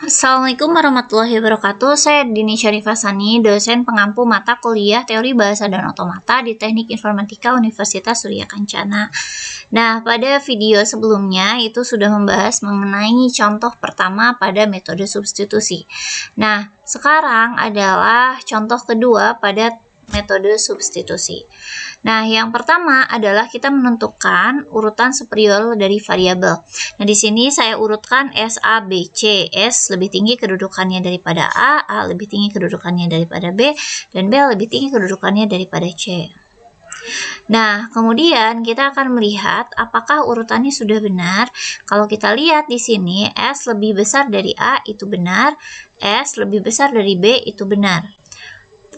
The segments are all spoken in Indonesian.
Assalamualaikum warahmatullahi wabarakatuh. Saya Dini Syarifah Sani, dosen pengampu mata kuliah Teori Bahasa dan Otomata di Teknik Informatika Universitas Surya Kencana. Nah, pada video sebelumnya itu sudah membahas mengenai contoh pertama pada metode substitusi. Nah, sekarang adalah contoh kedua pada metode substitusi. Nah, yang pertama adalah kita menentukan urutan superior dari variabel. Nah, di sini saya urutkan S, A, B, C. S lebih tinggi kedudukannya daripada A lebih tinggi kedudukannya daripada B, dan B lebih tinggi kedudukannya daripada C. Nah, kemudian kita akan melihat apakah urutannya sudah benar. Kalau kita lihat di sini, S lebih besar dari A itu benar, S lebih besar dari B itu benar.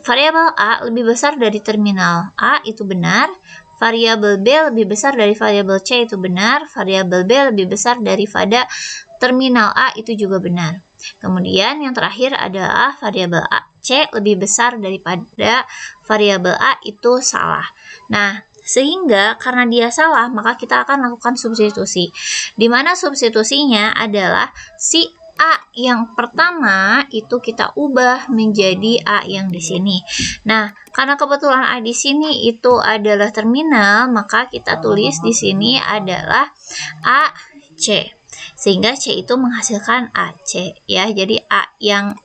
Variabel A lebih besar dari terminal A itu benar, variabel B lebih besar dari variabel C itu benar, variabel B lebih besar daripada terminal A itu juga benar. Kemudian yang terakhir adalah variabel A, C lebih besar daripada variabel A itu salah. Nah, sehingga karena dia salah, maka kita akan lakukan substitusi. Di mana substitusinya adalah si A yang pertama itu kita ubah menjadi A yang di sini. Nah, karena kebetulan A di sini itu adalah terminal, maka kita tulis di sini adalah AC. Sehingga C itu menghasilkan AC ya. Jadi A yang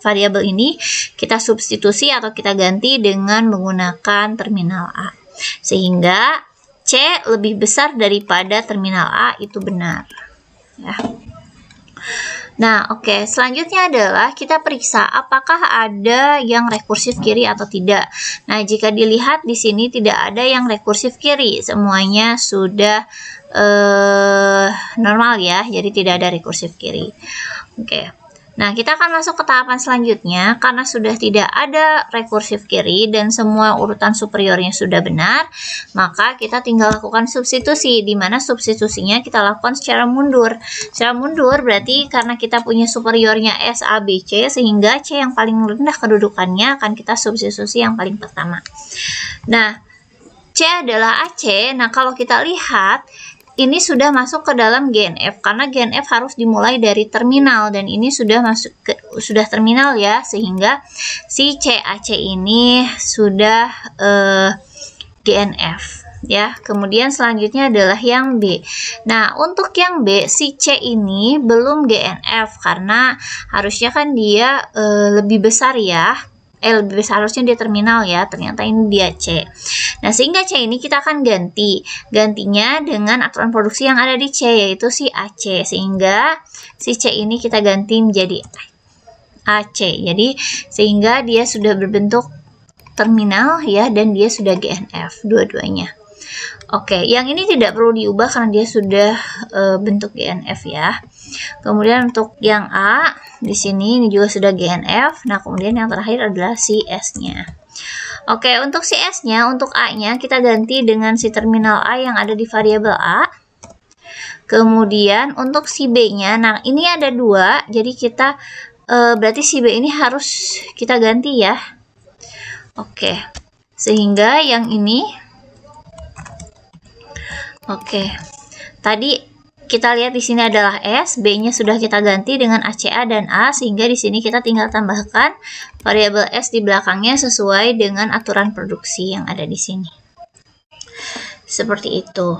variabel ini kita substitusi atau kita ganti dengan menggunakan terminal A. Sehingga C lebih besar daripada terminal A itu benar. Ya. Nah, oke. Selanjutnya adalah kita periksa apakah ada yang rekursif kiri atau tidak. Nah, jika dilihat di sini tidak ada yang rekursif kiri, semuanya sudah normal ya, jadi tidak ada rekursif kiri. Oke. Nah, kita akan masuk ke tahapan selanjutnya. Karena sudah tidak ada rekursif kiri dan semua urutan superiornya sudah benar, maka kita tinggal lakukan substitusi, di mana substitusinya kita lakukan secara mundur. Secara mundur berarti karena kita punya superiornya S, A, B, C, sehingga C yang paling rendah kedudukannya akan kita substitusi yang paling pertama. Nah, C adalah AC. Nah, kalau kita lihat ini sudah masuk ke dalam GNF karena GNF harus dimulai dari terminal dan ini sudah masuk ke terminal ya, sehingga si CAC ini sudah GNF ya. Kemudian selanjutnya adalah yang B. Nah, untuk yang B si C ini belum GNF karena harusnya kan dia lebih besar ya. Lebih besar, harusnya dia terminal ya, ternyata ini dia C. Nah, sehingga C ini kita akan gantinya dengan aturan produksi yang ada di C, yaitu si AC, sehingga si C ini kita ganti menjadi AC. Jadi sehingga dia sudah berbentuk terminal ya, dan dia sudah GNF dua-duanya. Oke, yang ini tidak perlu diubah karena dia sudah bentuk GNF ya. Kemudian untuk yang A di sini ini juga sudah GNF. Nah, kemudian yang terakhir adalah si S-nya. Oke, untuk si S-nya, untuk A-nya kita ganti dengan si terminal A yang ada di variabel A. Kemudian untuk si B-nya, nah ini ada dua, jadi kita berarti si B ini harus kita ganti ya. Oke, sehingga yang ini, oke, tadi kita lihat di sini adalah S, B-nya sudah kita ganti dengan ACA dan A, sehingga di sini kita tinggal tambahkan variabel S di belakangnya sesuai dengan aturan produksi yang ada di sini. Seperti itu.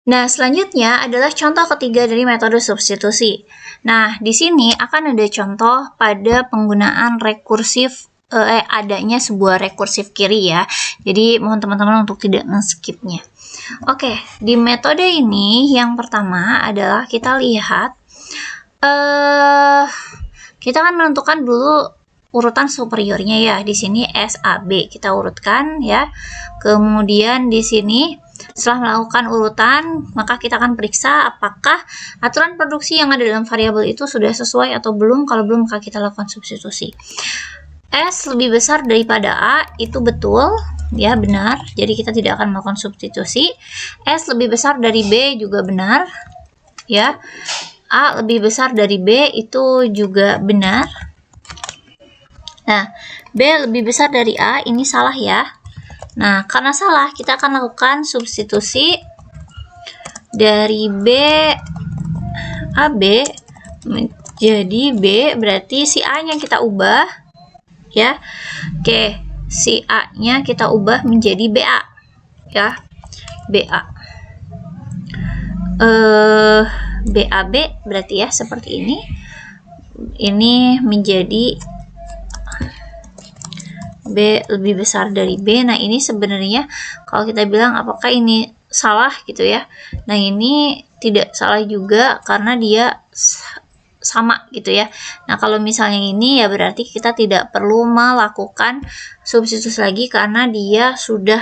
Nah, selanjutnya adalah contoh ketiga dari metode substitusi. Nah, di sini akan ada contoh pada penggunaan rekursif, adanya sebuah rekursif kiri ya. Jadi, mohon teman-teman untuk tidak men-skipnya. Oke, di metode ini yang pertama adalah kita lihat, kita akan menentukan dulu urutan superiornya ya. Di sini S, A, B kita urutkan ya. Kemudian di sini setelah melakukan urutan, maka kita akan periksa apakah aturan produksi yang ada dalam variabel itu sudah sesuai atau belum. Kalau belum, maka kita lakukan substitusi. S lebih besar daripada A itu betul ya, benar, jadi kita tidak akan melakukan substitusi. S lebih besar dari B juga benar ya. A lebih besar dari B itu juga benar. Nah, B lebih besar dari A ini salah ya. Nah, karena salah kita akan lakukan substitusi dari B AB menjadi B, berarti si A-nya kita ubah ya. Oke, si A-nya kita ubah menjadi BA ya. BA. BAB berarti ya seperti ini. Ini menjadi B lebih besar dari B. Nah, ini sebenarnya kalau kita bilang apakah ini salah gitu ya. Nah, ini tidak salah juga karena dia sama gitu ya. Nah, kalau misalnya ini ya berarti kita tidak perlu melakukan substitusi lagi karena dia sudah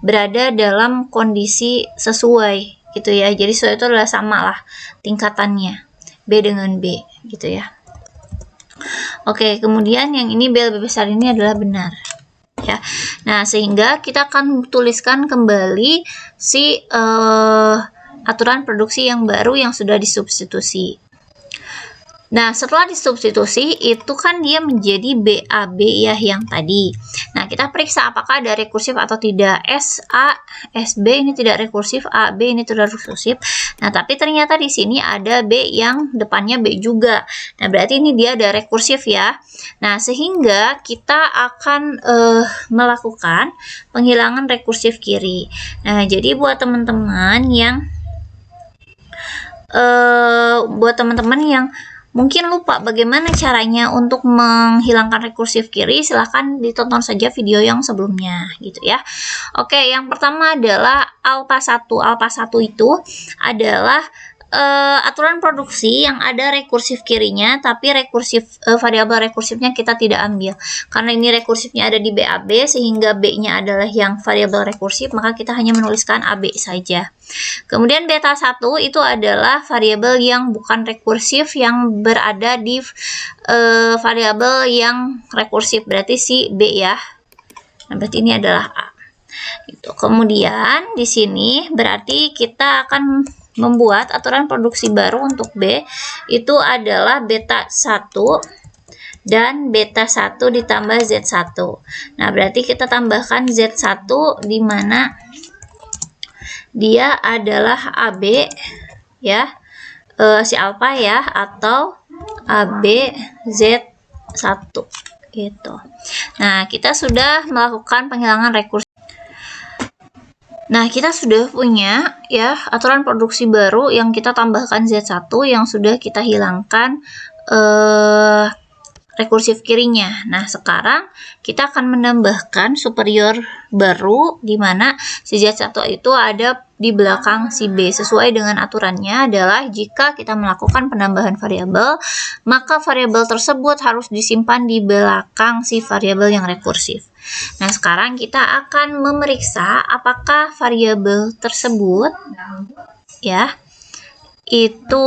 berada dalam kondisi sesuai gitu ya. Jadi sesuai itu adalah sama lah tingkatannya B dengan B gitu ya. Oke, kemudian yang ini B lebih besar ini adalah benar ya. Nah, sehingga kita akan tuliskan kembali si aturan produksi yang baru yang sudah disubstitusi. Nah, setelah disubstitusi itu kan dia menjadi BAB ya yang tadi. Nah, kita periksa apakah ada rekursif atau tidak. SA, SB ini tidak rekursif, AB ini tidak rekursif. Nah, tapi ternyata di sini ada B yang depannya B juga. Nah, berarti ini dia ada rekursif ya. Nah, sehingga kita akan melakukan penghilangan rekursif kiri. Nah, jadi buat teman-teman yang mungkin lupa bagaimana caranya untuk menghilangkan rekursif kiri, silahkan ditonton saja video yang sebelumnya gitu ya. Oke, yang pertama adalah alpha 1. Alpha 1 itu adalah aturan produksi yang ada rekursif kirinya, tapi variabel rekursifnya kita tidak ambil. Karena ini rekursifnya ada di BAB, sehingga B-nya adalah yang variabel rekursif, maka kita hanya menuliskan AB saja. Kemudian beta 1 itu adalah variabel yang bukan rekursif yang berada di variabel yang rekursif, berarti si B ya. Nah, berarti ini adalah A. Gitu. Kemudian di sini berarti kita akan membuat aturan produksi baru untuk B, itu adalah beta 1 dan beta 1 ditambah Z1. Nah, berarti kita tambahkan Z1 di mana dia adalah AB ya, si alpha ya, atau AB Z1 gitu. Nah, kita sudah melakukan penghilangan rekursi. Nah, kita sudah punya ya aturan produksi baru yang kita tambahkan Z1 yang sudah kita hilangkan rekursif kirinya. Nah, sekarang kita akan menambahkan superior baru di mana si Z1 itu ada di belakang si B. Sesuai dengan aturannya adalah jika kita melakukan penambahan variabel, maka variabel tersebut harus disimpan di belakang si variabel yang rekursif. Nah, sekarang kita akan memeriksa apakah variabel tersebut ya itu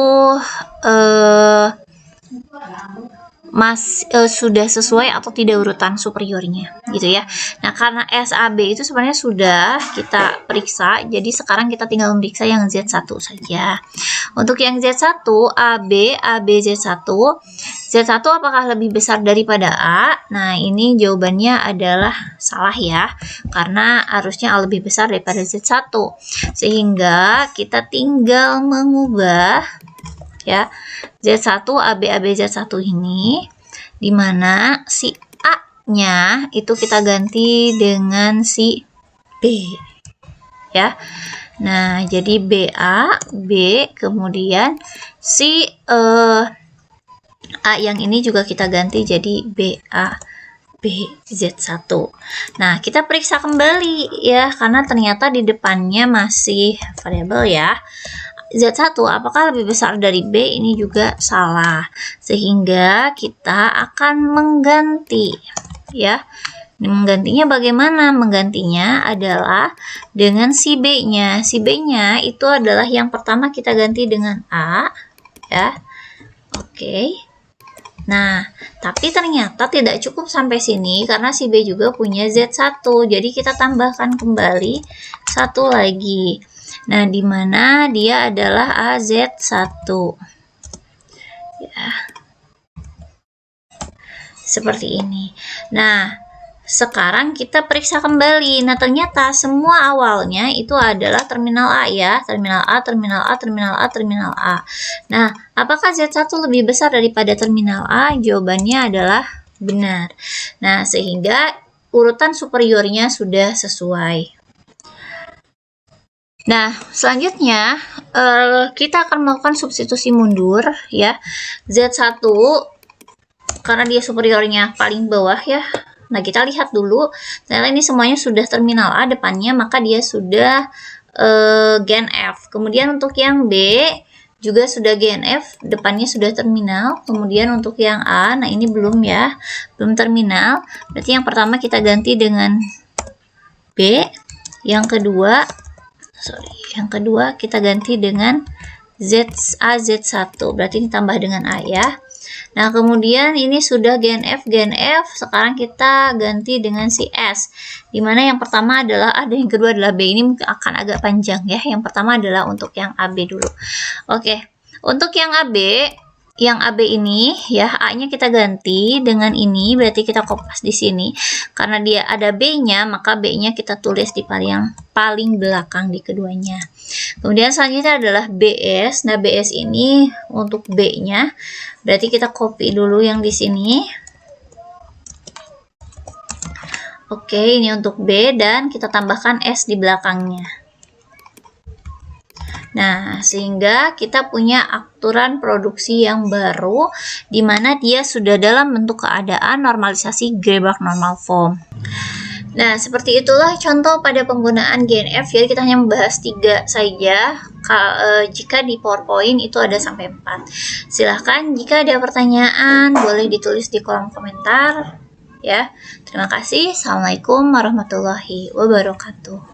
sudah sesuai atau tidak urutan superiornya gitu ya. Nah, karena SAB itu sebenarnya sudah kita periksa, jadi sekarang kita tinggal memeriksa yang Z1 saja. Untuk yang Z1, AB Z1 apakah lebih besar daripada A? Nah, ini jawabannya adalah salah ya, karena harusnya A lebih besar daripada Z1. Sehingga kita tinggal mengubah ya Z1 AB Z1 ini, dimana si A-nya itu kita ganti dengan si B ya. Nah, jadi BA B, kemudian si A yang ini juga kita ganti jadi BA B Z1. Nah, kita periksa kembali ya, karena ternyata di depannya masih variabel ya. Z1 apakah lebih besar dari B? Ini juga salah. Sehingga kita akan mengganti ya. Menggantinya bagaimana? Menggantinya adalah dengan si B-nya. Si B-nya itu adalah yang pertama kita ganti dengan A ya. Oke. Nah, tapi ternyata tidak cukup sampai sini karena si B juga punya Z1. Jadi kita tambahkan kembali satu lagi. Nah, di mana dia adalah AZ1. Ya. Seperti ini. Nah, sekarang kita periksa kembali. Nah, ternyata semua awalnya itu adalah terminal A ya. Terminal A, terminal A, terminal A, terminal A. Nah, apakah Z1 lebih besar daripada terminal A? Jawabannya adalah benar. Nah, sehingga urutan superiornya sudah sesuai. Nah, selanjutnya kita akan melakukan substitusi mundur ya. Z1 karena dia superiornya paling bawah ya. Nah, kita lihat dulu, ternyata ini semuanya sudah terminal A depannya, maka dia sudah gen F. Kemudian untuk yang B, juga sudah gen F, depannya sudah terminal. Kemudian untuk yang A, nah ini belum ya, belum terminal. Berarti yang pertama kita ganti dengan B, yang kedua kita ganti dengan Z1, berarti ditambah dengan A ya. Nah, kemudian ini sudah gen F, sekarang kita ganti dengan si S. Dimana yang pertama adalah A dan yang kedua adalah B. Ini mungkin akan agak panjang ya. Yang pertama adalah untuk yang AB dulu. Oke, untuk yang AB ini ya, A-nya kita ganti dengan ini, berarti kita kopas di sini. Karena dia ada B-nya, maka B-nya kita tulis di paling belakang di keduanya. Kemudian selanjutnya adalah BS. Nah, BS ini untuk B-nya, berarti kita copy dulu yang di sini. Oke, ini untuk B dan kita tambahkan S di belakangnya. Nah, sehingga kita punya aturan produksi yang baru, di mana dia sudah dalam bentuk keadaan normalisasi Greibach normal form. Nah, seperti itulah contoh pada penggunaan GNF. Jadi kita hanya membahas 3 saja. Jika di PowerPoint itu ada sampai 4. Silahkan jika ada pertanyaan, boleh ditulis di kolom komentar. Ya, terima kasih. Assalamualaikum warahmatullahi wabarakatuh.